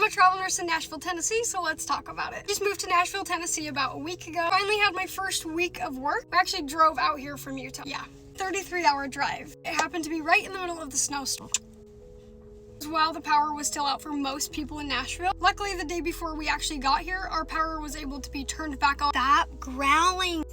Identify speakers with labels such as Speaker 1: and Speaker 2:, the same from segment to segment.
Speaker 1: a travel nurse in Nashville, Tennessee, so let's talk about it. Just moved to Nashville, Tennessee about a week ago. Finally had my first week of work. I actually drove out here from Utah. Yeah, 33-hour drive. It happened to be right in the middle of the snowstorm, while the power was still out for most people in Nashville. Luckily, the day before we actually got here, our power was able to be turned back on. Stop growling.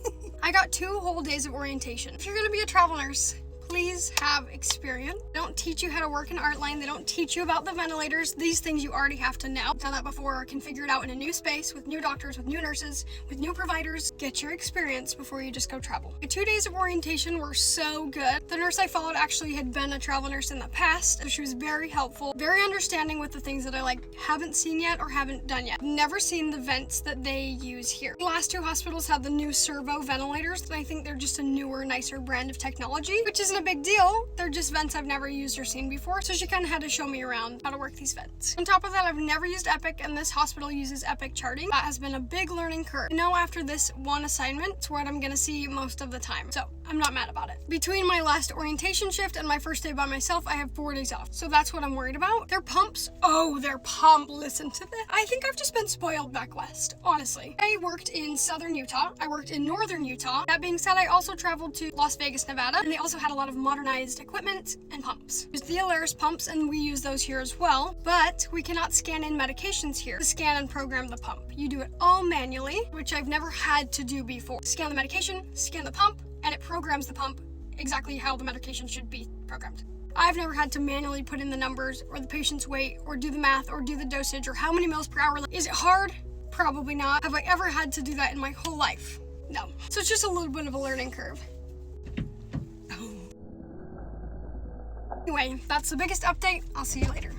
Speaker 1: I got 2 whole days of orientation. If you're gonna be a travel nurse, please have experience. They don't teach you how to work an art line. They don't teach you about the ventilators. These things you already have to know. Done that before, can figure it out in a new space with new doctors, with new nurses, with new providers. Get your experience before you just go travel. The 2 days of orientation were so good. The nurse I followed actually had been a travel nurse in the past, so she was very helpful, very understanding with the things that I haven't seen yet or haven't done yet. Never seen the vents that they use here. The last 2 hospitals have the new servo ventilators, and I think they're just a newer, nicer brand of technology, which isn't a big deal. They're just vents I've never used or seen before, so she kind of had to show me around how to work these vents. On top of that, I've never used Epic, and this hospital uses Epic charting. That has been a big learning curve. I know after this one assignment, it's what I'm gonna see most of the time, so I'm not mad about it. Between my last orientation shift and my first day by myself, I have 4 days off, so that's what I'm worried about. Their pumps, oh, their pump, listen to that. I think I've just been spoiled back west, honestly. I worked in southern Utah, I worked in northern Utah. That being said, I also traveled to Las Vegas, Nevada, and they also had a lot of modernized equipment and pumps. There's the Alaris pumps, and we use those here as well, but we cannot scan in medications here to scan and program the pump. You do it all manually, which I've never had to do before. Scan the medication, scan the pump, and it programs the pump exactly how the medication should be programmed. I've never had to manually put in the numbers or the patient's weight or do the math or do the dosage or how many mils per hour. Is it hard? Probably not. Have I ever had to do that in my whole life? No. So it's just a little bit of a learning curve. Anyway, that's the biggest update. I'll see you later.